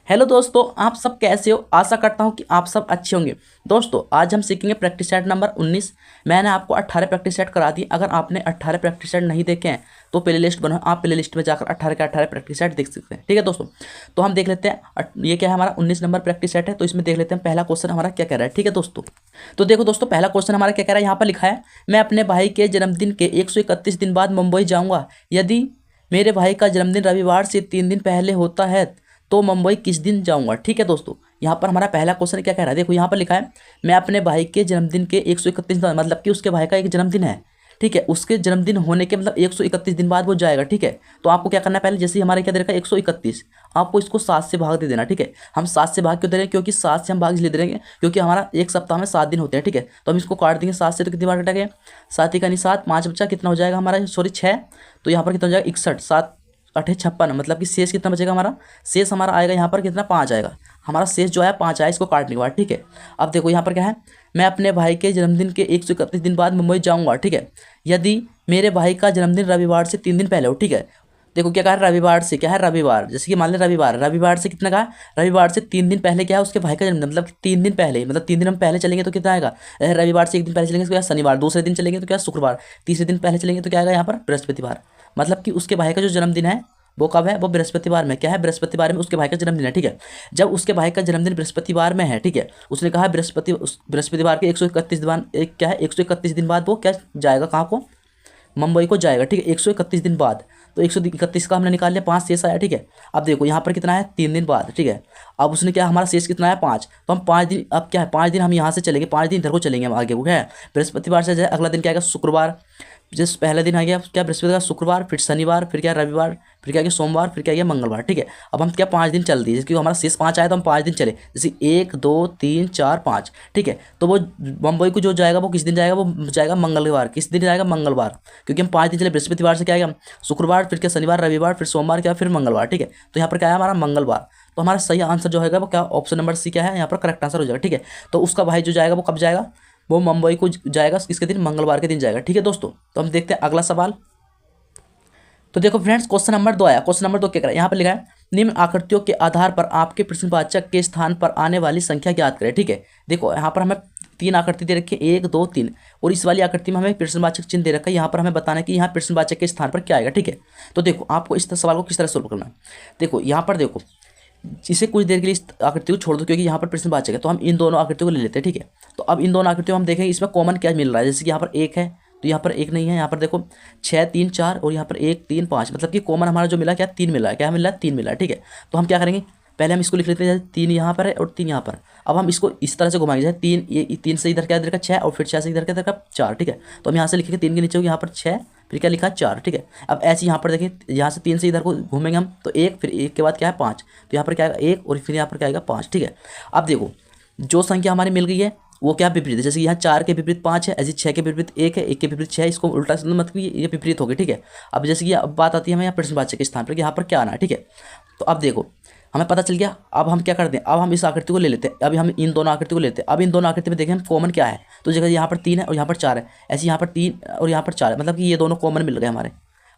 Hello दोस्तों, आप सब कैसे हो। आशा करता हूं कि आप सब अच्छे होंगे। दोस्तों आज हम सीखेंगे प्रैक्टिस सेट नंबर 19। मैंने आपको 18 प्रैक्टिस सेट करा दी। अगर आपने 18 प्रैक्टिस सेट नहीं देखे हैं तो प्ले लिस्ट बनाओ, आप प्ले लिस्ट में जाकर 18 के 18 प्रैक्टिस सेट देख सकते हैं। ठीक है दोस्तों, तो हम देख लेते हैं ये क्या है, हमारा 19 नंबर प्रैक्टिस सेट है। तो इसमें देख लेते हैं पहला क्वेश्चन हमारा क्या कह रहा है। ठीक है दोस्तों, तो देखो दोस्तों पहला क्वेश्चन हमारा क्या कह रहा है। यहाँ पर लिखा है, मैं अपने भाई के जन्मदिन के 131 दिन बाद मुंबई जाऊँगा। यदि मेरे भाई का जन्मदिन रविवार से 3 दिन पहले होता है तो मुंबई किस दिन जाऊंगा। ठीक है दोस्तों, यहाँ पर हमारा पहला क्वेश्चन क्या कह रहा है। देखो यहाँ पर लिखा है, मैं अपने भाई के जन्मदिन के 131 दिन, मतलब कि उसके भाई का एक जन्मदिन है। ठीक है, उसके जन्मदिन होने के मतलब 131 दिन बाद वो जाएगा। ठीक है, तो आपको क्या करना है, पहले जैसे ही हमारे क्या दे रखा है 131, आपको इसको 7 से भाग दे देना। ठीक है, हम 7 से भाग क्यों दे रहे हैं, क्योंकि 7 से हम भाग इसलिए दे रहे हैं क्योंकि हमारा एक सप्ताह में 7 दिन होते हैं। ठीक है, तो हम इसको काट देंगे 7 से, तो कितनी बार कटेंगे, 7 ही का नहीं 7, 5 बचा, कितना हो जाएगा हमारा, सॉरी 6। तो यहाँ पर कितना हो जाएगा 61, 7 8 56, मतलब कि शेष कितना बचेगा हमारा, शेष हमारा आएगा यहाँ पर कितना 5 आएगा। हमारा शेष जो है 5 आया इसको काटने के बाद। ठीक है, अब देखो यहाँ पर क्या है, मैं अपने भाई के जन्मदिन के 131 दिन बाद मुंबई जाऊँगा। ठीक है, यदि मेरे भाई का जन्मदिन रविवार से 3 दिन पहले हो। ठीक है, देखो क्या कहा है, रविवार से, क्या है रविवार, जैसे कि मान लें रविवार से कितना कहा, रविवार से 3 दिन पहले क्या है उसके भाई का जन्मदिन, मतलब 3 दिन पहले, मतलब 3 दिन हम पहले चलेंगे तो कितना आएगा, रविवार से 1 दिन पहले चलेंगे तो क्या शनिवार, दूसरे दिन चलेंगे तो क्या शुक्रवार, तीसरे दिन पहले चलेंगे तो क्या आएगा यहाँ पर बृहस्पतिवार। मतलब कि उसके भाई का जो जन्मदिन है वो कब है, वो बृहस्पतिवार में, क्या है बृहस्पतिवार में उसके भाई का जन्मदिन है। ठीक है, जब उसके भाई का जन्मदिन बृहस्पतिवार में है, ठीक है, उसने कहा बृहस्पतिवार के 131 दिन क्या है 131 दिन बाद वो क्या जाएगा, कहाँ को, मुंबई को जाएगा। ठीक है, 131 दिन बाद, तो 131 का हमने निकाल लिया, 5 शेष आया। ठीक है, अब देखो यहाँ पर कितना है 3 दिन बाद। ठीक है, अब उसने क्या, हमारा शेष कितना है 5, तो हम 5 दिन, अब क्या है 5 दिन हम यहाँ से चलेंगे, 5 दिन इधर को चलेंगे हम आगे, वो क्या है बृहस्पतिवार से जाए, अगला दिन क्या आएगा शुक्रवार, जिस पहले दिन आ गया क्या बृहस्पतिवार, शुक्रवार, फिर शनिवार, फिर क्या रविवार, फिर क्या गया सोमवार, फिर क्या गया मंगलवार। ठीक है, अब हम क्या 5 दिन चल दिए, क्योंकि हमारा शेष 5 आया तो हम 5 दिन चले, जैसे 1 2 3 4 5। ठीक है, तो वो मुंबई को जो जाएगा वो किस दिन जाएगा, वो जाएगा मंगलवार। किस दिन जाएगा, मंगलवार, क्योंकि हम 5 दिन चले, बृहस्पतिवार से क्या आएगा शुक्रवार, फिर क्या शनिवार, रविवार, फिर सोमवार, क्या फिर मंगलवार। ठीक है, तो यहाँ पर क्या है हमारा मंगलवार। तो हमारा सही आंसर जो है वो क्या, ऑप्शन नंबर सी क्या है यहाँ पर करेक्ट आंसर हो जाएगा। ठीक है, तो उसका भाई जो जाएगा वो कब जाएगा, वो मुंबई को जाएगा किसके दिन, मंगलवार के दिन जाएगा। ठीक है दोस्तों, तो हम देखते हैं अगला सवाल। तो देखो फ्रेंड्स क्वेश्चन नंबर 2 आया। क्वेश्चन नंबर 2 क्या करा, यहाँ पर लिखा है, निम्न आकृतियों के आधार पर आपके प्रश्नवाचक के स्थान पर आने वाली संख्या ज्ञात करें। ठीक है, देखो यहाँ पर हमें 3 आकृति दे रखी है, 1 2 3, और इस वाली आकृति में हमें प्रश्नवाचक चिन्ह दे रखा है। यहाँ पर हमें बताना है कि यहाँ प्रश्नवाचक के स्थान पर क्या आएगा। ठीक है, तो देखो आपको इस सवाल को किस तरह सोल्व करना है। देखो यहाँ पर देखो, इसे कुछ देर के लिए इस आकृति को छोड़ दो क्योंकि यहाँ पर प्रश्नवाचक है, तो हम इन दोनों आकृतियों को ले लेते हैं। ठीक है, तो अब इन दोनों आकृतियों में हम देखेंगे इसमें कॉमन क्या मिल रहा है। जैसे कि यहाँ पर 1 है तो यहाँ पर 1 नहीं है, यहाँ पर देखो 6 3 4, और यहाँ पर 1 3 5, मतलब कि कॉमन हमारा जो मिला क्या 3 मिला है, क्या मिल रहा है 3 मिला है। ठीक है, तो हम क्या करेंगे, पहले हम इसको लिख लेते हैं 3 यहाँ पर है और 3 यहाँ पर। अब हम इसको इस तरह से घुमाएंगे, जैसे 3 ये 3 से इधर क्या इधर का 6, और फिर 6 से इधर क्या इधर का 4। ठीक है, तो हम यहाँ से लिखेंगे 3 के नीचे होगी यहाँ पर 6, फिर क्या लिखा 4। ठीक है, अब ऐसे यहाँ पर देखिए, यहाँ से 3 से इधर को घूमेंगे हम तो 1, फिर 1 के बाद क्या है 5, तो यहाँ पर क्या आएगा 1, और फिर यहाँ पर क्या आएगा 5। ठीक है, अब देखो जो संख्या हमारी मिल गई है वो क्या विपरीत है, जैसे यहाँ 4 के विपरीत 5 है, ऐसे 6 के विपरीत 1 है, 1 के विपरीत 6 है, इसको उल्टा मतलब ये विपरीत हो गई। ठीक है, अब जैसे कि अब बात आती है हमें यहाँ प्रश्नवाचक के स्थान पर, यहाँ पर क्या आना है। ठीक है, तो अब देखो हमें पता चल गया। अब हम क्या करते हैं, अब हम इस आकृति को ले लेते हैं, अभी हम इन दोनों आकृति को लेते हैं। अब इन दोनों आकृति में देखें हम कॉमन क्या है, तो जगह यहाँ पर 3 है और यहाँ पर 4 है, ऐसे यहाँ पर 3 और यहाँ पर 4 है, मतलब कि ये दोनों कॉमन मिल गए हमारे,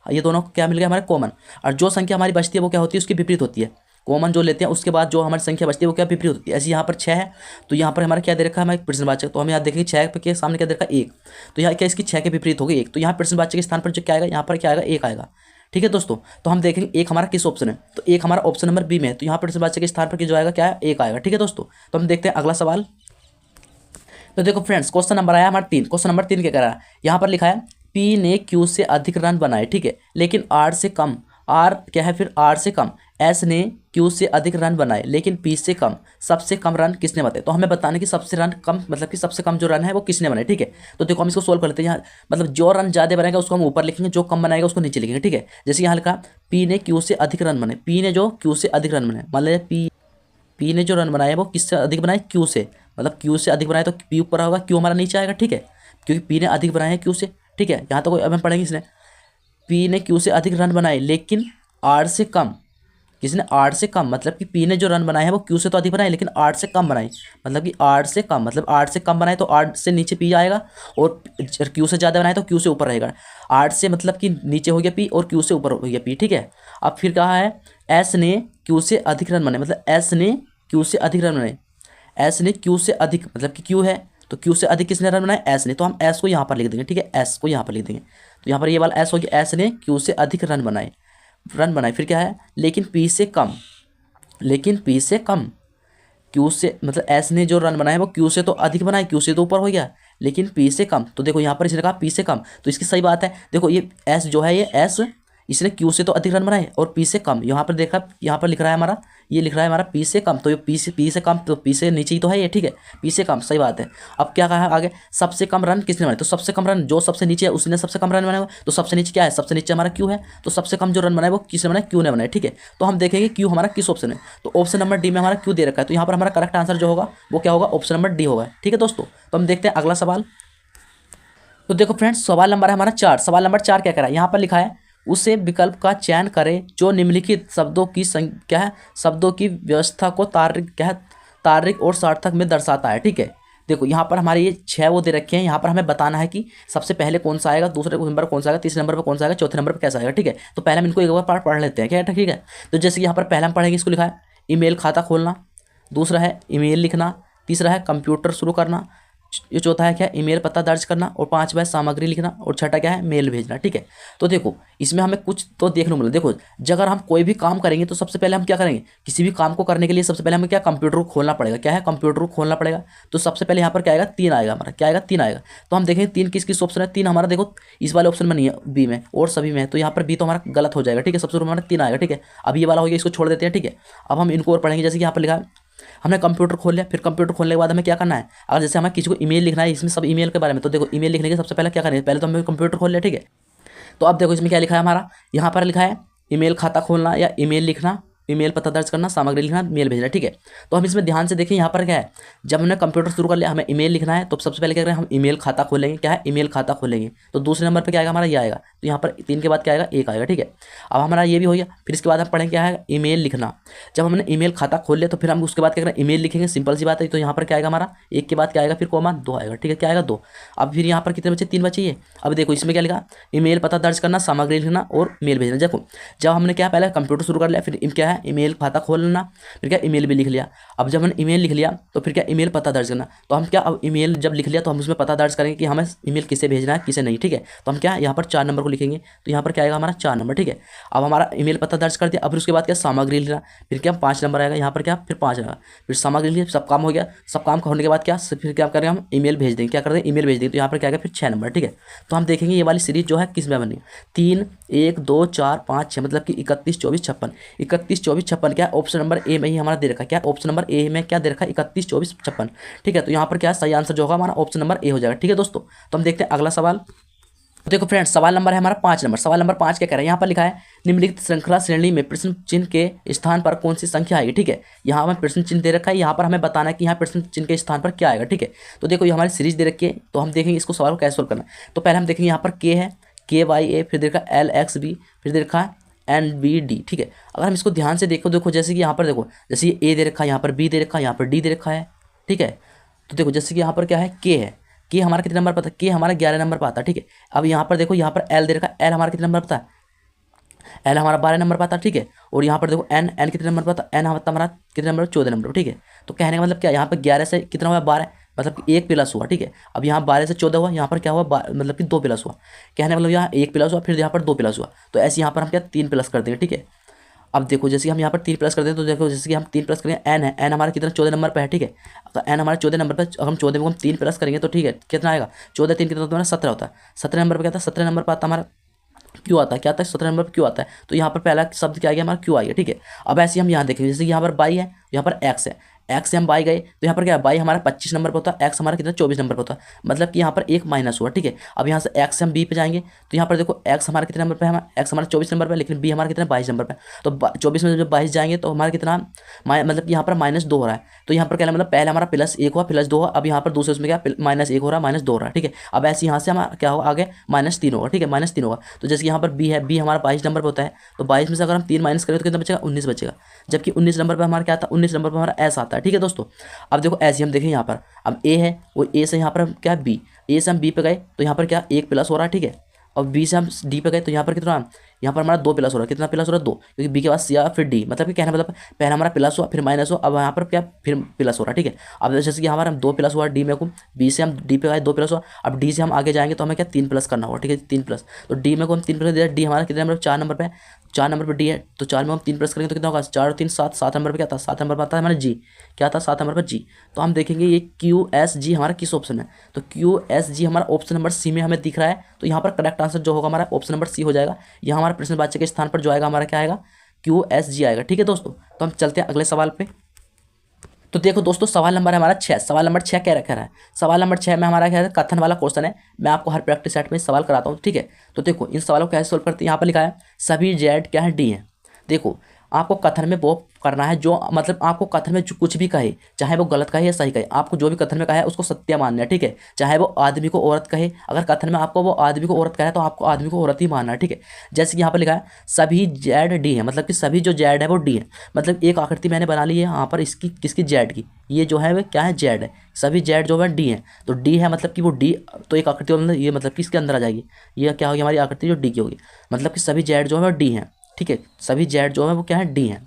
ये दोनों क्या मिल गए हमारे कॉमन। और जो संख्या हमारी बचती है वो क्या होती है, उसकी विपरीत होती है। कॉमन जो लेते हैं उसके बाद जो हमारी संख्या बचती है वो क्या विपरीत होती है। ऐसे यहाँ पर 6 है तो यहाँ पर हमारा क्या दे रखा है, हमारे प्रश्नवाचक, तो हम यहाँ देखेंगे 6 के सामने क्या दे रखा है 1, तो यहाँ क्या इसकी 6 के विपरीत हो गई 1, तो यहाँ प्रश्नवाचक के स्थान पर जो क्या आएगा, यहाँ पर क्या आएगा 1 आएगा। ठीक है दोस्तों, तो हम देखेंगे एक हमारा किस ऑप्शन है, तो एक हमारा ऑप्शन नंबर बी में है, तो यहाँ प्रश्नवाचक के स्थान पर जो आएगा क्या है 1 आएगा। ठीक है दोस्तों, तो हम देखते हैं अगला सवाल। तो देखो फ्रेंड्स क्वेश्चन नंबर आया हमारा 3। क्वेश्चन नंबर 3 क्या कह रहा है, यहाँ पर लिखा है पी ने क्यू से अधिक रन बनाए। ठीक है, लेकिन आर से कम, आर क्या है फिर आर से कम, एस ने क्यू से अधिक रन बनाए लेकिन पी से कम, सबसे कम रन किसने बनाए। तो हमें बताना कि सबसे रन कम, मतलब कि सबसे कम जो रन है वो किसने बनाए। ठीक है, तो देखो हम इसको सोल्व कर लेते हैं। यहाँ मतलब जो रन ज़्यादा बनाएगा उसको हम ऊपर लिखेंगे, जो कम बनाएगा उसको नीचे लिखेंगे। ठीक है, जैसे यहाँ लिखा पी ने क्यू से अधिक रन बनाए, पी ने जो क्यू से अधिक रन बनाए, मान लीजिए पी ने जो रन बनाए वो किससे अधिक बनाए, क्यू से, मतलब क्यू से अधिक बनाए तो पी ऊपर होगा, क्यू हमारा नीचे आएगा। ठीक है, क्योंकि पी ने अधिक बनाए हैं क्यू से। ठीक है, यहाँ तो अब हम पढ़ेंगे इसने, पी ने क्यू से अधिक रन बनाए लेकिन आर से कम, किसने आर से कम, मतलब कि पी ने जो रन बनाए हैं वो क्यू से तो अधिक बनाए लेकिन आर से कम बनाए, मतलब कि आर से कम, मतलब आर से कम बनाए तो आर से नीचे पी आएगा, और क्यू से ज़्यादा बनाए तो क्यू से ऊपर रहेगा। आर से मतलब कि नीचे हो गया पी और क्यू से ऊपर हो गया पी। ठीक है, अब फिर कहा है एस ने क्यू से अधिक रन बनाए, मतलब एस ने क्यू से अधिक रन बनाए, एस ने क्यू से अधिक, मतलब कि क्यू है तो क्यू से अधिक किसने रन बनाए, एस ने, तो हम एस को यहाँ पर लिख देंगे, ठीक है, एस को यहाँ पर लिख देंगे। तो यहाँ पर ये वाला एस हो गया, एस ने क्यू से अधिक रन बनाए, फिर क्या है, लेकिन पी से कम, लेकिन पी से कम, क्यू से मतलब एस ने जो रन बनाए वो क्यू से तो अधिक बनाए, क्यू से तो ऊपर हो गया, लेकिन पी से कम। तो देखो यहाँ पर इसने कहा पी से कम, तो इसकी सही बात है। देखो ये एस जो है, ये एस इसने क्यू से तो अधिक रन बनाए और पी से कम, यहाँ पर देखा, यहाँ पर लिख रहा है हमारा, ये लिख रहा है हमारा पी से कम, तो ये पी से कम, तो पी से नीचे ही तो है ये, ठीक है, पी से कम, सही बात है। अब क्या कहा है आगे, सबसे कम रन किसने बनाए, तो सबसे कम रन जो सबसे नीचे है उसने सबसे कम रन बनाए, तो सबसे नीचे क्या है, सबसे नीचे हमारा क्यू है, तो सबसे कम जो रन बनाए वो किसने बनाए, क्यू ने बनाए, ठीक है। तो हम देखेंगे क्यू हमारा किस ऑप्शन है, तो ऑप्शन नंबर डी में हमारा क्यू दे रखा है, तो यहाँ पर हमारा करेक्ट आंसर जो होगा वो क्या होगा, ऑप्शन नंबर डी होगा, ठीक है दोस्तों। तो हम देखते हैं अगला सवाल। तो देखो फ्रेंड्स, सवाल नंबर है हमारा 4। सवाल नंबर 4 क्या कह रहा है, यहाँ पर लिखा है उसे विकल्प का चयन करें जो निम्नलिखित शब्दों की क्या है, शब्दों की व्यवस्था को तार्किक क्या है, तार्किक और सार्थक में दर्शाता है, ठीक है। देखो यहाँ पर हमारे ये 6 वो दे रखे हैं, यहाँ पर हमें बताना है कि सबसे पहले कौन सा आएगा, दूसरे नंबर पर कौन सा आएगा, तीसरे नंबर पर कौन सा आएगा, चौथे नंबर पर कैसा आएगा, ठीक है। तो पहले हम इनको एक बार पढ़ लेते हैं, क्या है, ठीक है। तो जैसे यहाँ पर पहले हम पढ़ेंगे, इसको लिखा है ईमेल खाता खोलना, दूसरा है ईमेल लिखना, तीसरा है कंप्यूटर शुरू करना, ये चौथा है क्या, ईमेल पता दर्ज करना, और पांचवा है सामग्री लिखना, और छठा क्या है, मेल भेजना, ठीक है। तो देखो इसमें हमें कुछ तो देखने को मिला। देखो अगर हम कोई भी काम करेंगे तो सबसे पहले हम क्या करेंगे, किसी भी काम को करने के लिए सबसे पहले हमें क्या, कंप्यूटर को खोलना पड़ेगा, क्या है, कंप्यूटर को खोलना पड़ेगा। तो सबसे पहले यहाँ पर क्या आएगा, 3 आएगा हमारा, क्या आएगा, 3 आएगा। तो हम देखेंगे 3 किस किस ऑप्शन है, 3 हमारा देखो इस वाले ऑप्शन में नहीं है, बी में और सभी में है, तो यहाँ पर बी तो हमारा गलत हो जाएगा, ठीक है। सबसे हमारा 3 आएगा, ठीक है। अब ये वाला हो गया, इसको छोड़ देते हैं, ठीक है। अब हम इनको और पढ़ेंगे, जैसे कि यहाँ पर लिखा है हमने कंप्यूटर खोल लिया, फिर कंप्यूटर खोलने के बाद हमें क्या करना है, अगर जैसे हमें किसी को ईमेल लिखना है, इसमें सब ईमेल के बारे में, तो देखो ईमेल लिखने के सबसे पहले क्या करना है, पहले तो हमें कंप्यूटर खोल लिया, ठीक है। तो अब देखो इसमें क्या लिखा है हमारा, यहाँ पर लिखा है ईमेल खाता खोलना या ईमेल लिखना, ईमेल पता दर्ज करना, सामग्री लिखना, मेल भेजना, ठीक है। तो हम इसमें ध्यान से देखें, यहाँ पर क्या है, जब हमने कंप्यूटर शुरू कर लिया, हमें ईमेल लिखना है, तो सबसे पहले क्या करें, हम ईमेल खाता खोलेंगे, क्या है, ईमेल खाता खोलेंगे। तो दूसरे नंबर पर क्या आएगा हमारा, ये आएगा, तो यहाँ पर 3 के बाद क्या आएगा, 1 आएगा, ठीक है। अब हमारा ये भी हो गया, फिर इसके बाद हम पढ़ेंगे क्या है, ईमेल लिखना। जब हमने ईमेल खाता खोल लिया तो फिर हम उसके बाद क्या करें, ईमेल लिखेंगे, सिंपल सी बात है। तो यहाँ पर क्या आएगा हमारा, 1 के बाद क्या आएगा, फिर कोमा 2 आएगा, ठीक है, क्या आएगा, 2। अब फिर यहाँ पर कितने बचे, 3 बचे ये। अब देखो इसमें क्या लिखा, ईमेल पता दर्ज करना, सामग्री लिखना और मेल भेजना। देखो जब हमने क्या पहले कंप्यूटर शुरू कर लिया, फिर क्या है, ईमेल खाता खोलना, फिर क्या ईमेल भी लिख लिया। अब जब हमने ईमेल लिख लिया तो फिर क्या, ईमेल पता दर्ज करना। तो हम क्या, अब ईमेल जब लिख लिया तो हम उसमें पता दर्ज करेंगे कि हमें ईमेल किसे भेजना है, किसे नहीं, ठीक है। तो हम क्या, यहाँ पर 4 नंबर को लिखेंगे, तो यहाँ पर क्या आएगा हमारा 4 नंबर, ठीक है। अब हमारा ईमेल पता दर्ज कर दिया, अब उसके बाद क्या, सामग्री लिखना, फिर क्या 5 नंबर आएगा, यहाँ पर क्या, फिर 5 आएगा, फिर सामग्री लिख, सब काम हो गया। सब काम होने के बाद क्या, फिर क्या करेंगे, हम ईमेल भेज देंगे, क्या कर देंगे, ईमेल भेज देंगे। तो यहाँ पर क्या आएगा, फिर 6 नंबर, ठीक है। तो हम देखेंगे ये वाली सीरीज जो है किस में बनी, 3 1 2 4 5 6, मतलब कि 31 24 56, 31 24 56 क्या, ऑप्शन नंबर ए में ही हमारा दे रखा है, क्या ऑप्शन नंबर ए में क्या दे रखा है, 31 24 56, ठीक है। तो यहाँ पर क्या सही आंसर जो होगा हमारा ऑप्शन नंबर ए हो जाएगा, ठीक है दोस्तों। तो हम देखते हैं अगला सवाल। तो देखो फ्रेंड्स, सवाल नंबर है हमारा 5 नंबर। सवाल नंबर 5 क्या कह रहा है, यहाँ पर लिखा है निम्नलिखित श्रृंखला श्रेणी में प्रश्न चिन्ह के स्थान पर कौन सी संख्या आएगी, ठीक है। यहाँ हमें प्रश्न चिन्ह दे रखा है, यहाँ पर हमें बताना है कि यहाँ प्रश्न चिन्ह के स्थान पर क्या आएगा, ठीक है। तो देखो ये हमारी सीरीज दे रखी है, तो हम देखेंगे इसको सवाल को कैसे सोल्व करना है। तो पहले हम देखेंगे यहाँ पर के है, KYA, फिर देखा LXB, फिर देखा NBD, ठीक है। अगर हम इसको ध्यान से देखो जैसे कि यहाँ पर देखो, जैसे ये ए दे रखा है, यहाँ पर बी दे रखा है, यहाँ पर डी दे रखा है, ठीक है। तो देखो जैसे कि यहाँ पर क्या है, के है, के हमारा कितने नंबर पर था, के हमारा 11 नंबर पर आता है, ठीक है। अब यहाँ पर देखो, यहाँ पर एल दे रखा है, एल हमारा कितने नंबर पर था, एल हमारा 12 नंबर पर आता है, ठीक है। और यहाँ पर देखो एन, एन कितने नंबर पर था, एन हमारा कितने नंबर, 14 नंबर, ठीक है। तो कहने का मतलब क्या, यहाँ पर 11 से कितना हुआ, 12, मतलब कि 1 प्लस हुआ, ठीक है। अब यहाँ 12 से 14 हुआ, यहाँ पर क्या हुआ, मतलब कि 2 प्लस हुआ। कहने का मतलब यहाँ 1 प्लस हुआ, फिर यहाँ पर 2 प्लस हुआ, तो ऐसे यहाँ पर हम क्या 3 प्लस कर देंगे, ठीक है। अब देखो जैसे कि हम यहाँ पर 3 प्लस कर दें, तो देखो जैसे कि हम 3 प्लस करेंगे, एन है, एन हमारा कितना 14 नंबर पर है, ठीक है। तो एन हमारे 14 नंबर पर, हम 14 को हम 3 प्लस करेंगे तो ठीक है, कितना आएगा, 14 3 कितना होता है, 17 होता है। 17 नंबर पर क्या था, 17 नंबर पर आता हमारा क्यों आता है, क्या आता है, 17 नंबर पर क्यों आता है। तो यहाँ पर पहला शब्द क्या आ गया हमारा, क्यों आ गया, ठीक है। अब ऐसे हम यहाँ देखेंगे, जैसे यहाँ पर बाई है, यहाँ पर एक्स है, एक्स से हम बाई गए तो यहाँ पर क्या है, बाई हमारा 25 नंबर पर होता है, एक्स हमारा कितना 24 नंबर पर होता है, मतलब कि यहाँ पर 1 माइनस हुआ, ठीक है। अब यहाँ से एक्स से हम बी पे जाएंगे, तो यहाँ पर देखो एक्स हमारा कितने नंबर पे है, हमारा एक्स हमारा 24 नंबर पे, लेकिन बी हमारा कितना 22 नंबर पे। तो 24 में जब 22 जाएंगे तो हमारा कितना, मतलब कि यहाँ पर -2 हो रहा है। तो यहाँ पर क्या मतलब पहले हमारा +1 हुआ, +2 हुआ, अब यहाँ पर दूसरे उसमें क्या -1 हो रहा है, -2 हो रहा है, ठीक है। अब ऐसे यहाँ से हमारा क्या होगा, आगे -3 होगा, ठीक है, -3 होगा। तो जैसे यहाँ पर बी है, बी हमारा 22 नंबर पर होता है, तो 22 में से अगर हम 3 माइनस करें तो कितना बचेगा, 19 बचेगा। जबकि 19 नंबर पर हमारा क्या आता है, 19 नंबर पर हमारा एस आता है, ठीक है दोस्तों। अब देखो ऐसे हम देखें यहाँ पर, अब ए है, वो ए से यहाँ पर हम क्या बी, ए से हम बी पे गए तो यहाँ पर क्या 1 प्लस हो रहा है, ठीक है। और बी से हम डी पे गए तो यहाँ पर कितना यहाँ पर हमारा 2 प्लस हो रहा है, कितना प्लस हो रहा है 2, क्योंकि बी के बाद सी या फिर डी, मतलब कि कहना मतलब पहले हमारा प्लस हुआ फिर माइनस हुआ, अब यहाँ पर क्या फिर प्लस हो रहा है। ठीक है, अब जैसे कि हमारा 2 प्लस हुआ डी में को, बी से हम डी पे आए 2 प्लस हुआ, अब डी से हम आगे जाएंगे तो हमें क्या 3 प्लस करना होगा। ठीक है, 3 प्लस, तो डी में को हम 3 प्लस दिया, डी हमारा कितने नंबर 4 नंबर पे, 4 नंबर पर डी है, तो 4 में हम 3 प्लस करेंगे तो कितना होगा 4 और 3 7, 7 नंबर पर क्या था, 7 नंबर पर आता है हमारा जी, क्या था 7 नंबर पर जी। तो हम देखेंगे ये क्यू एस जी हमारा किस ऑप्शन में, तो क्यू एस जी हमारा ऑप्शन नंबर सी में हमें दिख रहा है, तो यहाँ पर करेक्ट आंसर जो होगा हमारा ऑप्शन नंबर सी हो जाएगा। यहाँ हमारा प्रश्नवाच्य के स्थान पर जो आएगा हमारा क्या आएगा, क्यू एस जी आएगा। ठीक है दोस्तों, तो हम चलते हैं अगले सवाल पे। तो देखो दोस्तों, सवाल नंबर है हमारा 6, सवाल नंबर 6 क्या रखा है, सवाल नंबर 6 में हमारा क्या है, कथन वाला क्वेश्चन है। मैं आपको हर प्रैक्टिस सेट में सवाल कराता हूँ। ठीक है, तो देखो इन सवालों को कैसे सोल्व करते हैं, यहाँ पर लिखा है सभी जेड क्या है डी है। देखो आपको कथन में वो करना है जो मतलब आपको कथन में जो कुछ भी कहे, चाहे वो गलत कहे या सही कहे, आपको जो भी कथन में कहा है उसको सत्य मानना है। ठीक है, चाहे वो आदमी को औरत कहे, अगर कथन में आपको वो आदमी को औरत कहा है तो आपको आदमी को औरत ही मानना है। ठीक है, जैसे कि यहाँ पर लिखा है सभी जेड डी है, मतलब कि सभी जो जेड है वो डी है, मतलब एक आकृति मैंने बना ली है यहाँ पर इसकी किसकी जेड की, ये जो है वो क्या है जेड है, सभी जेड जो है डी है, तो डी है मतलब कि वो डी, तो एक आकृति मतलब ये मतलब कि इसके अंदर आ जाएगी, ये क्या होगी हमारी आकृति जो डी की होगी, मतलब कि सभी जेड जो है वो डी है। ठीक है, सभी जेड जो है वो क्या है डी है,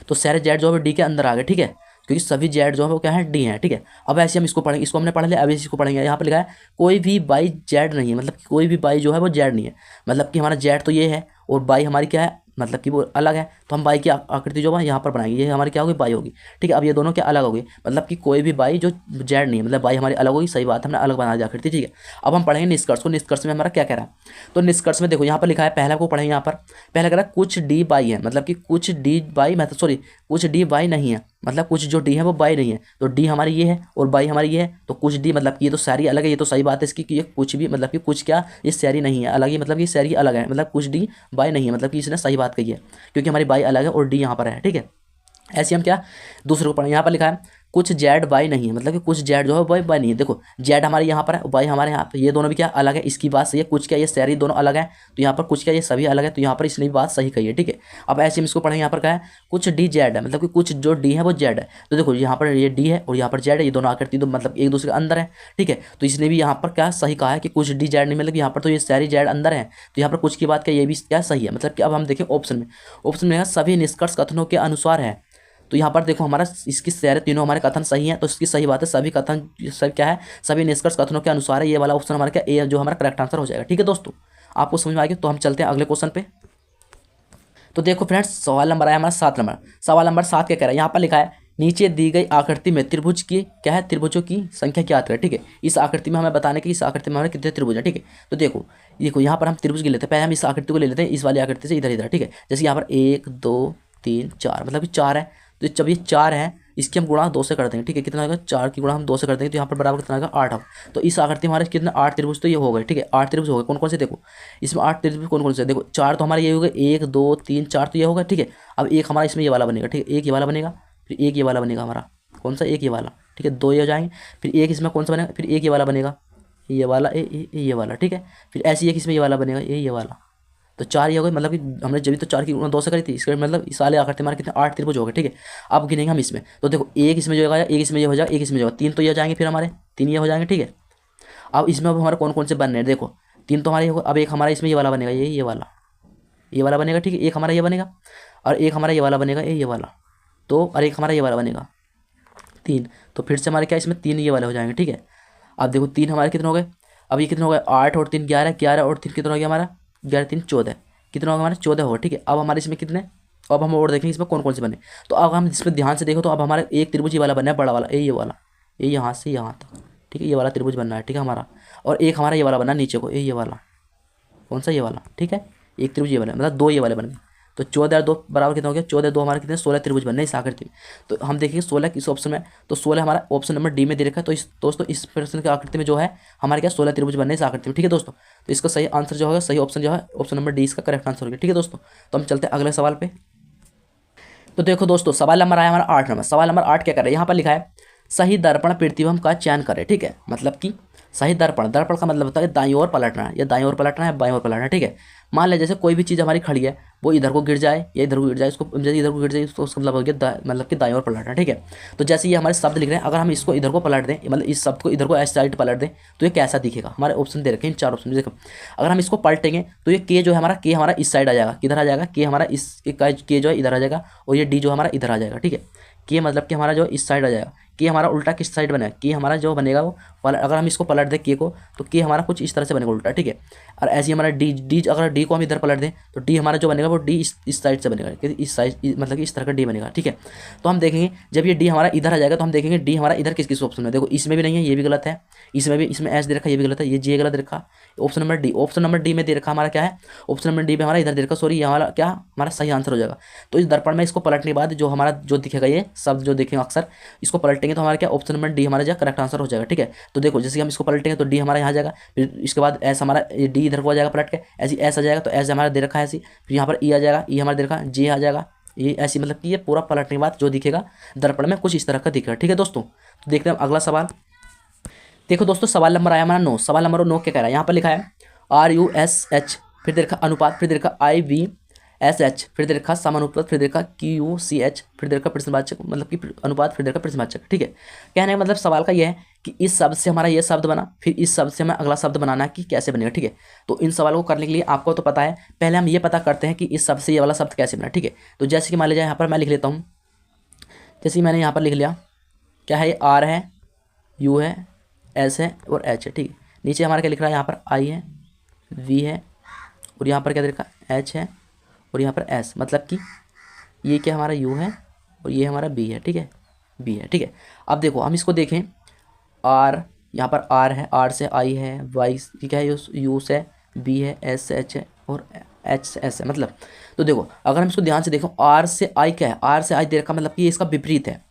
तो सारे जेड जो है डी के अंदर आ गए। ठीक है, क्योंकि सभी जेड जो है वो क्या है डी है। ठीक है, अब ऐसे हम इसको पढ़ेंगे, इसको हमने पढ़ लिया, अब इसको पढ़ेंगे। यहाँ पे लिखा है कोई भी बाई जेड नहीं है, मतलब कि कोई भी बाई जो है वो जेड नहीं है, मतलब कि हमारा जेड तो ये है और बाई हमारी क्या है, मतलब कि वो अलग है, तो हम बाई की आकृति जो है यहाँ पर बनाएंगे, ये हमारी क्या होगी बाई होगी। ठीक है, अब ये दोनों क्या अलग होगी, मतलब कि कोई भी बाई जो जेड नहीं है, मतलब बाई हमारी अलग होगी, सही बात हमने अलग बना दी आकृति। ठीक है, अब हम पढ़ेंगे निष्कर्ष को, निष्कर्ष में हमारा क्या कह रहा है, तो निष्कर्ष में देखो यहाँ पर लिखा है, पहला को पढ़ेंगे, यहाँ पर पहला कह रहा है कुछ डी बाई है, मतलब कि कुछ डी बाई मतलब सॉरी कुछ डी बाई नहीं है, मतलब कुछ जो डी है वो बाई नहीं है, तो डी हमारी ये है और बाई हमारी ये है, तो कुछ डी मतलब कि ये तो सारी अलग है, ये तो सही बात है इसकी कि ये कुछ भी मतलब कि कुछ क्या ये सारी नहीं है अलग ही, मतलब कि सारी अलग है, मतलब कुछ डी बाई नहीं है, मतलब कि इसने सही बात कही है क्योंकि हमारी बाई अलग है और डी यहाँ पर है। ठीक है, ऐसे हम क्या दूसरे को पढ़ें, यहाँ पर लिखा है कुछ जेड बाई नहीं है, मतलब कि कुछ जेड जो है बाई बाई नहीं है। देखो जेड हमारे यहाँ पर है, बाई हमारे यहाँ पर, ये दोनों भी क्या अलग है, इसकी बात सही है, कुछ क्या ये सारी दोनों अलग है, तो यहाँ पर कुछ क्या ये सभी अलग है, तो यहाँ पर इसने भी बात सही कही है। ठीक है, अब ऐसे हम इसको पढ़ेंगे, यहाँ पर क्या है कुछ डी जेड है, मतलब कि कुछ जो डी है वो जेड है, तो देखो यहाँ पर ये डी है और यहाँ पर जेड है, ये दोनों आकृति तो मतलब एक दूसरे के अंदर है। ठीक है, तो इसने भी यहाँ पर क्या सही कहा है कि कुछ डी जेड नहीं, मतलब यहाँ पर तो ये सारी जेड अंदर है, तो यहाँ पर कुछ की बात क्या ये भी क्या सही है, मतलब कि अब हम देखें ऑप्शन में, ऑप्शन में सभी निष्कर्ष कथनों के अनुसार है, तो यहाँ पर देखो हमारा इसकी सारे तीनों हमारे कथन सही हैं, तो इसकी सही बात है, सभी कथन सब क्या है सभी निष्कर्ष कथनों के अनुसार है, ये वाला ऑप्शन हमारा क्या ए जो हमारा करेक्ट आंसर हो जाएगा। ठीक है दोस्तों, आपको समझ में आ गया, तो हम चलते हैं अगले क्वेश्चन पे। तो देखो फ्रेंड्स, सवाल नंबर आया हमारा 7 नंबर, सवाल नंबर 7 क्या कह रहा है, यहाँ पर लिखा है नीचे दी गई आकृति में त्रिभुज की क्या है, त्रिभुजों की संख्या क्या आता है। ठीक है, इस आकृति में हमें बताने की इस आकृति में हमारे कितने त्रिभुज है। ठीक है, तो देखो यहाँ पर हम त्रिभुज के लेते हैं, पहले हम इस आकृति को ले लेते हैं, इस वाली आकृति से इधर इधर। ठीक है, जैसे यहाँ पर 1 2 3 4 मतलब कि 4 है, तो जब ये 4 है इसकी हम गुणा 2 से कर देंगे। ठीक है, कितना होगा 4 की गुणा हम 2 से कर देंगे, तो यहाँ पर बराबर कितना होगा 8 होगा, तो इस आकृति में हमारे कितने 8 त्रिभुज तो ये हो गए। ठीक है, 8 त्रिभुज हो गए, कौन कौन से देखो इसमें 8 त्रिभुज कौन कौन से, देखो 4 तो हमारे ये हो गए 1 2 3 4 तो ये होगा। ठीक है, अब एक हमारा इसमें ये वाला बनेगा। ठीक है, एक ये वाला बनेगा, फिर एक ये वाला बनेगा हमारा, कौन सा एक ये वाला। ठीक है, 2 ये हो जाएंगे, फिर एक इसमें कौन सा बनेगा, फिर एक ये वाला बनेगा, ये वाला ये वाला। ठीक है, फिर ऐसे एक इसमें ये वाला बनेगा, ये वाला, तो 4 ये हो गए, मतलब कि हमने जब भी तो 4 की गुणा 2 से करी थी, इसके मतलब इस वाले आकृति हमारे कितने 8 त्रिभुज हो गए। ठीक है, अब गिनेंगे हम इसमें, तो देखो एक इसमें जो होगा, एक इसमें ये हो जाएगा, एक इसमें जो होगा, 3 तो ये हो जाएंगे, फिर हमारे 3 ये हो जाएंगे। ठीक है, अब इसमें अब हमारे कौन कौन से बनने हैं, देखो 3 तो हमारे होगा, अब एक हमारा इसमें ये वाला बनेगा, ये वाला बनेगा। ठीक है, एक हमारा ये बनेगा और एक हमारा ये वाला बनेगा, ये वाला, तो और एक हमारा ये वाला बनेगा 3, तो फिर से हमारे क्या इसमें 3 ये वाले हो जाएंगे। ठीक है, अब देखो 3 हमारे कितने हो गए, अब ये कितने हो गए 8 और 3 11, 11 और 3 कितना हो गया हमारा 11 3 14, कितना होगा हमारे 14 होगा। ठीक है, अब हमारे इसमें कितने, अब हम और देखेंगे इसमें कौन कौन से बने, तो अब हम इसमें ध्यान से देखो तो अब हमारे एक त्रिभुज ये वाला बनना है बड़ा वाला, ये वाला, ये यहाँ से यहाँ तक। ठीक है, ये वाला त्रिभुज बनना है। ठीक है हमारा, और एक हमारा ये वाला बनना है नीचे को, ये वाला, कौन सा ये वाला। ठीक है, एक त्रिभुज ये वाला, मतलब 2 ये वाले बन गए, तो 14 और 2 बराबर कितना हो गया 14 2 हमारे कितने 16 त्रिभुज बनने इस आकृति में। तो हम देखेंगे 16 किस ऑप्शन में, तो 16 हमारा ऑप्शन नंबर डी में दे रखा है, तो इस दोस्तों इस प्रश्न की आकृति में जो है हमारे क्या 16 त्रिभुज बनने इस आकृति में। ठीक है दोस्तों, तो इसका सही आंसर जो होगा, सही ऑप्शन जो है ऑप्शन नंबर डी इसका करेक्ट आंसर होगा। ठीक है दोस्तों, तो हम चलते हैं अगले सवाल पे। तो देखो दोस्तों, सवाल नंबर आया हमारा 8 नंबर, सवाल नंबर 8 क्या कर रहा है, यहाँ पर लिखा है सही दर्पण प्रतिबिंब का चयन करें। ठीक है, मतलब कि सही दर्पण, दर्पण का मतलब होता है दाईं ओर पलटना है, या दाईं ओर पलटना है, बाईं ओर पलटना है, ठीक है। मान लें जैसे कोई भी चीज़ हमारी खड़ी है, वो इधर को गिर जाए या इधर को गिर जाए, इसको जैसे इधर को गिर जाए उसको मतलब हो गया मतलब कि दाईं ओर पलटना, ठीक है। तो जैसे ये हमारे शब्द लिख रहे हैं, अगर हम इसको इधर को पलट दें, मतलब इस शब्द को इधर को ऐसे साइड पलट दें, तो ये कैसा दिखेगा। हमारे ऑप्शन दे रखे हैं, 4 ऑप्शन देखो। अगर हम इसको पलटेंगे तो ये के जो है हमारा, के हमारा इस साइड आ जाएगा, किधर आ जाएगा, के हमारा इस के जो है इधर आ जाएगा, और ये डी जो हमारा इधर आ जाएगा, ठीक है। के मतलब कि हमारा जो इस साइड आ जाएगा, के हमारा उल्टा किस साइड बनेगा, के हमारा जो बनेगा वो अगर हम इसको पलट दें के को, तो के हमारा कुछ इस तरह से बनेगा उल्टा, ठीक है। और ऐसे ही हमारा डी अगर डी को हम इधर पलट दें तो डी हमारा जो बनेगा वो डी इस साइड से बनेगा, इस साइड मतलब कि इस तरह का डी बनेगा, ठीक है। तो हम देखेंगे जब ये डी हमारा इधर आ जाएगा तो हम देखेंगे डी हमारा इधर किस किस ऑप्शन में, देखो इसमें भी नहीं है, ये भी गलत है, इसमें भी, इसमें एस दे रखा है, ये भी गलत है, ये जी गलत रखा। Option number D, option number D में दे रखा हमारा क्या है, ऑप्शन नंबर डी में हमारा इधर दे रखा, सॉरी ये हमारा क्या हमारा सही आंसर हो जाएगा। तो इस दर्पण में इसको पलटने के बाद जो हमारा जो दिखेगा, ये शब्द जो देखेंगे अक्सर, इसको पलटेंगे तो हमारा क्या ऑप्शन नंबर डी हमारा जो करेक्ट आंसर हो जाएगा, ठीक है। तो देखो जैसे हम इसको पलटेंगे तो डी हमारा यहाँ जाएगा, फिर इसके बाद एस हमारा डी इधर को आ जाएगा पलट के, ऐसी एस आ जाएगा, तो एस हमारा दे रखा है ऐसी, फिर यहाँ पर ई आ जाएगा, ई हमारा दे रखा है, जे आ जाएगा, ये ऐसी मतलब कि ये पूरा पलटने के बाद जो दिखेगा दर्पण में कुछ इस तरह का दिखेगा, ठीक है दोस्तों। तो देखते हैं अगला सवाल। देखो दोस्तों सवाल नंबर आया हमारा 9, सवाल नंबर 9 क्या कह रहा है, यहाँ पर लिखा है RUSH, फिर दे रखा अनुपात, फिर दे रखा IVSH, फिर दे रखा समानुपात, फिर दे रखा QCH, फिर दे रखा प्रश्नवाचक मतलब कि अनुपात, फिर दे रखा प्रश्नवाचक, ठीक है। कहने का मतलब सवाल का यह है कि इस शब्द से हमारा ये शब्द बना, फिर इस शब्द से हमें अगला शब्द बनाना है कि कैसे बनेगा, ठीक है। तो इन सवालों को करने के लिए आपको तो पता है, पहले हम ये पता करते हैं कि इस शब्द से ये वाला शब्द कैसे बना, ठीक है। तो जैसे कि मान लीजिए यहाँ पर मैं लिख लेता हूँ, जैसे कि मैंने यहाँ पर लिख लिया, क्या है, R है, U है, S है और H है, ठीक है। नीचे हमारा क्या लिख रहा है, यहाँ पर I है, V है, और यहाँ पर क्या लिखा H है, और यहाँ पर S, मतलब कि ये क्या हमारा U है और ये हमारा B है, ठीक है, B है, ठीक है। अब देखो हम इसको देखें, R यहाँ पर R है, R से I है, Y क्या है, U से B है, S से H है और H से S है, मतलब तो देखो अगर हम इसको ध्यान से देखो, R से I क्या है, R से I दे रखा मतलब कि इसका विपरीत है,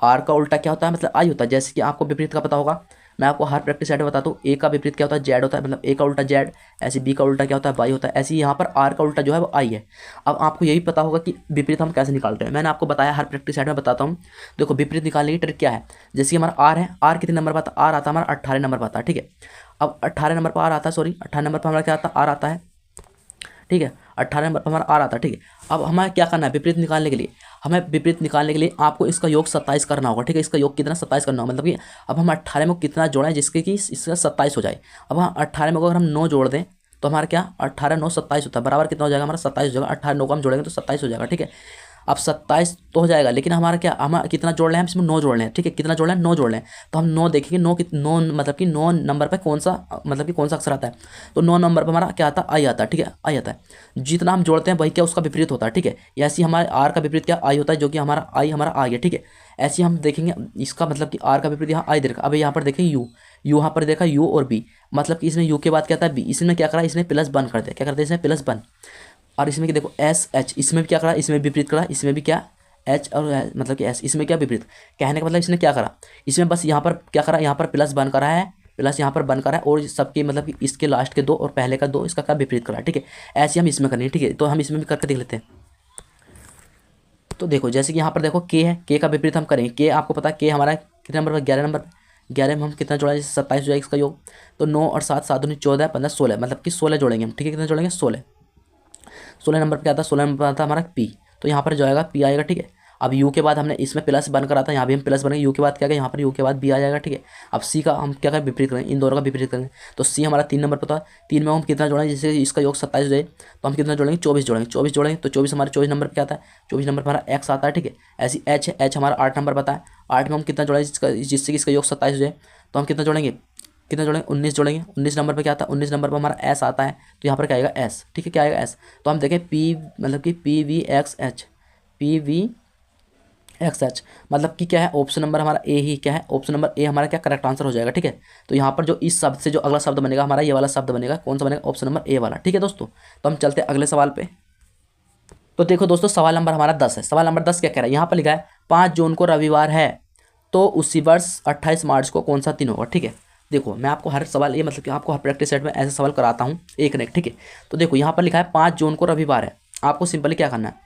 R का उल्टा क्या होता है, मतलब I होता है। जैसे कि आपको विपरीत का पता होगा, मैं आपको हर प्रैक्टिस सेट में बताता हूँ, A का विपरीत क्या होता है, Z होता है, मतलब A का उल्टा Z, ऐसे B का उल्टा क्या होता है, Y होता है, ऐसे ही यहाँ पर R का उल्टा जो है वो I है। अब आपको यही पता होगा कि विपरीत हम कैसे निकालते हैं, मैंने आपको बताया हर प्रैक्टिस सेट में बताता हूँ। देखो विपरीत निकालने की ट्रिक क्या है, जैसे कि हमारा R है, R कितने नंबर पर आता है, R आता है हमारा 18 नंबर पर आता है, ठीक है। अब 18 नंबर पर R आता है, सॉरी 18 नंबर पर हमारा क्या आता है, R आता है, ठीक है, 18 नंबर पर हमारा R आता है, ठीक है। अब हमें क्या करना है विपरीत निकालने के लिए, हमें विपरीत निकालने के लिए आपको इसका योग 27 करना होगा, ठीक है। इसका योग कितना 27 करना होगा, मतलब कि अब हम 18 में कितना जोड़ें जिसके कि इसका 27 हो जाए। अब हम 18 में अगर हम 9 जोड़ दें तो हमारा क्या 18 9 27 होता है, बराबर कितना हो जाएगा हमारा 27 हो जाएगा, 18 9 को हम जोड़ेंगे तो 27 हो जाएगा, ठीक है। अब 27 तो हो जाएगा, लेकिन हमारा क्या, हम कितना जोड़ रहे हैं, हम इसमें 9 जोड़ रहे हैं, ठीक है। कितना जोड़ रहे हैं, 9 जोड़ रहे हैं, तो हम 9 देखेंगे, 9 मतलब कि 9 नंबर पर कौन सा मतलब कि कौन सा अक्षर आता है, तो 9 नंबर पर हमारा क्या आता है, आई आता है, ठीक है, आई आता है। जितना हम जोड़ते हैं वही क्या उसका विपरीत होता है, ठीक है। ऐसे ही हमारे आर का विपरीत क्या आई होता है, जो कि हमारा आई हमारा आ गया, ठीक है। ऐसे ही हम देखेंगे इसका मतलब कि आर का विपरीत यहाँ आई दे रखा, अब यहाँ पर देखें यू, यहाँ पर देखा यू और बी, मतलब कि इसमें यू के बाद क्या आता है बी, इसमें क्या करा, इसमें प्लस वन कर दिया, क्या करते हैं इसमें प्लस वन। और इसमें देखो एस एच, इसमें भी क्या करा, इसमें विपरीत करा, इसमें भी क्या एच और मतलब कि एस, इसमें क्या विपरीत। कहने का मतलब इसने क्या करा, इसमें बस यहाँ पर क्या करा, यहाँ पर प्लस वन करा है, प्लस यहाँ पर वन करा है, और सबके मतलब कि इसके लास्ट के 2 और पहले का 2 इसका क्या विपरीत करा, ठीक है। ऐसे हम इसमें करेंगे, ठीक है। तो हम इसमें भी करके देख लेते हैं। तो देखो जैसे कि यहाँ पर देखो के है, के का विपरीत हम करेंगे, के आपको पता है के हमारा कितने नंबर पर 11 नंबर, 11 में हम कितना जोड़ा, जैसे 27 जो है इसका योग, तो 9 और 7 7 19 14 15 16, मतलब कि 16 जोड़ेंगे हम, ठीक है। कितना जोड़ेंगे 16 नंबर पर क्या आता है, 16 नंबर पर आता है हमारा पी, तो यहाँ पर जो आएगा पी आएगा, ठीक है। अब यू के बाद हमने इसमें प्लस वन करा था, यहाँ भी हम प्लस बनेंगे, यू के बाद क्या यहाँ पर यू के बाद बी आ जाएगा, ठीक है। अब सी का हम क्या करें विपरीत करेंगे, इन दोनों का विपरीत करेंगे, तो सी हमारा 3 नंबर पर था, 3 में हम कितना जोड़ेंगे, जैसे इसका योग 27 हो जाए तो हम कितना जोड़ेंगे 24 जोड़ेंगे, 24 जोड़ेंगे तो 24 हमारे 24 नंबर पर क्या आता है, 24 नंबर पर हमारा एक्स आता है, ठीक है। ऐसी एच है, एच हमारा 8 नंबर पता है, 8 में हम कितना जोड़ेंगे जिससे कि इसका योग 27 हो जाए, तो हम कितना जोड़ेंगे 19 जोड़ेंगे, 19 नंबर पर क्या आता है, 19 नंबर पर हमारा एस आता है, तो यहाँ पर क्या आएगा एस, ठीक है। क्या आएगा एस, तो हम देखें पी मतलब कि P V x H, P V x H, मतलब कि क्या है ऑप्शन नंबर हमारा ए ही क्या है, ऑप्शन नंबर ए हमारा क्या करेक्ट आंसर हो जाएगा, ठीक है। तो यहाँ पर जो इस शब्द से जो अगला शब्द बनेगा हमारा ये वाला शब्द बनेगा, कौन सा बनेगा, ऑप्शन नंबर ए वाला, ठीक है दोस्तों। तो हम चलते हैं अगले सवाल पे। तो देखो दोस्तों सवाल नंबर हमारा 10 है, सवाल नंबर 10 क्या कह रहा है, यहाँ पर लिखा है 5 जून को रविवार है, तो उसी वर्ष 28 मार्च को कौन सा दिन होगा, ठीक है। देखो मैं आपको हर सवाल ये मतलब कि आपको हर प्रैक्टिस सेट में ऐसे सवाल कराता हूँ एक न एक, ठीक है। तो देखो यहाँ पर लिखा है 5 जून को रविवार है, आपको सिंपली क्या करना है,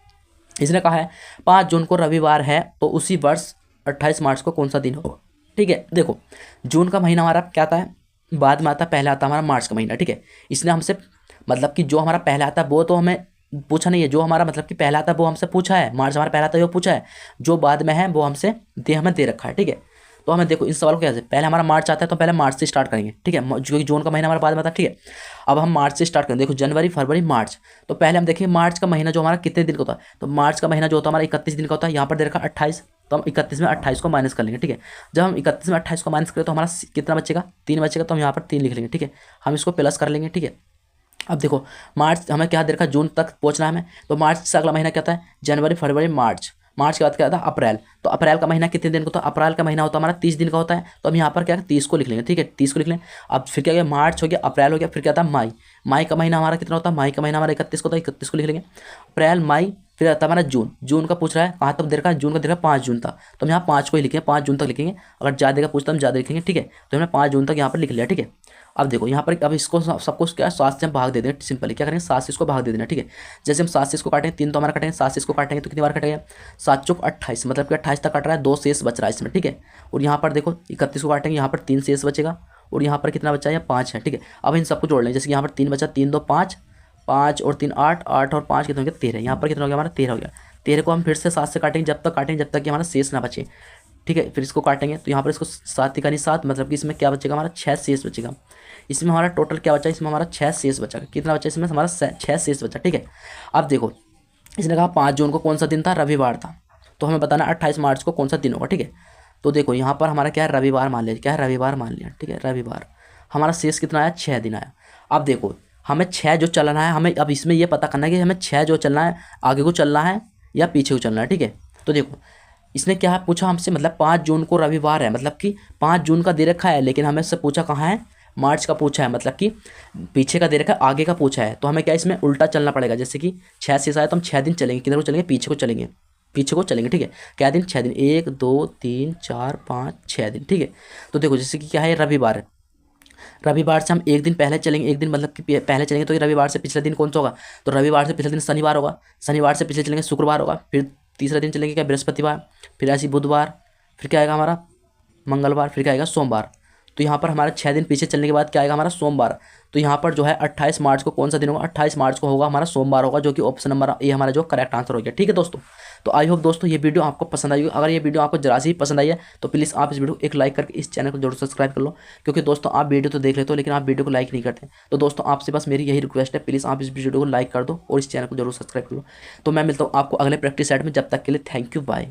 इसने कहा है 5 जून को रविवार है, तो उसी वर्ष 28 मार्च को कौन सा दिन होगा, ठीक है। देखो जून का महीना हमारा क्या आता है बाद में आता पहला आता हमारा मार्च का महीना, ठीक है। इसने हमसे मतलब कि जो हमारा पहला आता है वो तो हमें पूछा नहीं है, जो हमारा मतलब कि पहला आता है वो हमसे पूछा है, मार्च हमारा पहला आता है वो पूछा है, जो बाद में है वो हमसे हमें दे रखा है, ठीक है। तो हमें देखो इन सवालों को कैसे, पहले हमारा मार्च आता है तो पहले मार्च से स्टार्ट करेंगे, ठीक है, क्योंकि जून का महीना हमारे बाद में आता है, ठीक है। अब हम मार्च से स्टार्ट करें, देखो जनवरी फरवरी मार्च, तो पहले हम देखेंगे मार्च का महीना जो हमारा कितने दिन का होता है, तो मार्च का महीना जो होता है हमारा 31 दिन का होता है, यहाँ पर दे रखा 28, तो हम 31 में 28 को माइनस कर लेंगे, ठीक है। जब हम 31 में 28 को माइनस करें तो हमारा कितना बचेगा, 3 बचेगा, तो हम यहाँ पर 3 लिख लेंगे, ठीक है। हम इसको प्लस कर लेंगे, ठीक है। अब देखो मार्च हमें क्या दे रखा है, जून तक पहुंचना है हमें, तो मार्च से अगला महीना क्या होता है, जनवरी फरवरी मार्च, मार्च के बाद क्या आता है अप्रैल, तो अप्रैल का महीना कितने दिन का होता है, अप्रैल का महीना होता है हमारा 30 दिन का होता है, तो हम यहाँ पर क्या 30 को लिख लेंगे, ठीक है, 30 को लिख लें। अब फिर क्या गया, मार्च हो गया, अप्रैल हो गया, फिर क्या आता है मई, मई का महीना हमारा कितना होता है, मई का महीना हमारा 31 को होता है, 31 को लिख लेंगे। अप्रैल मई, फिर आता है हमारा जून, जून का पूछ रहा है कहाँ तक दे रखा है, जून का दे रखा है 5 जून तक, तो हम यहाँ 5 को ही लिखेंगे, 5 जून तक लिखेंगे, अगर ज़्यादा का पूछता हम ज़्यादा लिखेंगे, ठीक है। तो हमने 5 जून तक यहाँ पर लिख लिया, ठीक है। अब देखो यहाँ पर अब इसको सबको क्या 7 से हम भाग दे दें, सिंपली क्या करेंगे 7 से इसको भाग दे देना, ठीक है। जैसे हम 7 से इसको काटेंगे, 3 तो हमारा कटेंगे, 7 से इसको काटेंगे तो कितनी बार कटेगा, 7 चौक 28, मतलब कि 28 तक कट रहा है, 2 शेष बच रहा है इसमें, ठीक है। और यहाँ पर देखो 31 को काटेंगे, यहाँ पर 3 शेष बचेगा, और यहाँ पर कितना बचा है, 5 है, ठीक है। अब इन सबको जोड़ लेंगे, जैसे यहाँ पर 3 बचा, 3 2 5, 5 और 3 8, 8 और 5 कितना हो गया 13, यहाँ पर कितना हो गया हमारा 13 हो गया। 13 को हम फिर से 7 से काटेंगे, जब तक कि हमारा शेष ना बचे, ठीक है। फिर इसको काटेंगे तो यहाँ पर इसको 7 तिकानी 7, मतलब कि इसमें क्या बचेगा हमारा 6 शेष बचेगा। इसमें हमारा टोटल क्या बचा, इसमें हमारा 6 शेष बचा, कितना बचा इसमें हमारा 6 शेष बचा, ठीक है। अब देखो इसने कहा 5 जून को कौन सा दिन था, रविवार था, तो हमें बताना 28 मार्च को कौन सा दिन होगा, ठीक है। तो देखो यहाँ पर हमारा क्या है, रविवार मान लिया, क्या है रविवार मान लिया, ठीक है, रविवार। हमारा शेष कितना आया, 6 दिन आया। अब देखो हमें 6 जो चलना है, हमें अब इसमें यह पता करना है कि हमें 6 जो चलना है आगे को चलना है या पीछे को चलना है, ठीक है। तो देखो इसने क्या पूछा हमसे, मतलब 5 जून को रविवार है, मतलब कि 5 जून का दे रखा है, लेकिन हमें इससे पूछा कहाँ है, मार्च का पूछा है, मतलब कि पीछे का दे रखा है, आगे का पूछा है, तो हमें क्या इसमें उल्टा चलना पड़ेगा। जैसे कि 6 से आए तो हम 6 दिन चलेंगे, किधर को चलेंगे, पीछे को चलेंगे, पीछे को चलेंगे, ठीक है। क्या दिन, 6 दिन, 1 2 3 4 5 6 दिन, ठीक है। तो देखो जैसे कि क्या है, रविवार है, रविवार से हम एक दिन पहले चलेंगे, एक दिन मतलब कि पहले चलेंगे, तो रविवार से पिछले दिन कौन सा होगा, तो रविवार से पिछले दिन शनिवार होगा, शनिवार से पिछले चलेंगे शुक्रवार होगा, फिर तीसरा दिन चलेंगे क्या, बृहस्पतिवार, फिर ऐसी बुधवार, फिर क्या आएगा हमारा मंगलवार, फिर क्या आएगा सोमवार। तो यहाँ पर हमारा 6 दिन पीछे चलने के बाद क्या आएगा हमारा सोमवार। तो यहाँ पर जो है 28 मार्च को कौन सा दिन होगा, 28 मार्च को होगा हमारा सोमवार होगा, जो कि ऑप्शन नंबर ए हमारा जो करेक्ट आंसर हो गया, ठीक है दोस्तों। तो आई होप दोस्तों ये वीडियो आपको पसंद आई होगी। अगर ये वीडियो आपको जरा सी ही पसंद आई है तो प्लीज़ आप इस वीडियो को एक लाइक करके इस चैनल को जरूर सब्सक्राइब कर लो, क्योंकि दोस्तों आप वीडियो तो देख लेते हो लेकिन आप वीडियो को लाइक नहीं करते। तो दोस्तों आपसे बस मेरी यही रिक्वेस्ट है, प्लीज़ आप इस वीडियो को लाइक कर दो और इस चैनल को जरूर सब्सक्राइब कर लो। तो मैं मिलता हूँ आपको अगले प्रैक्टिस सेट में, जब तक के लिए थैंक यू, बाय।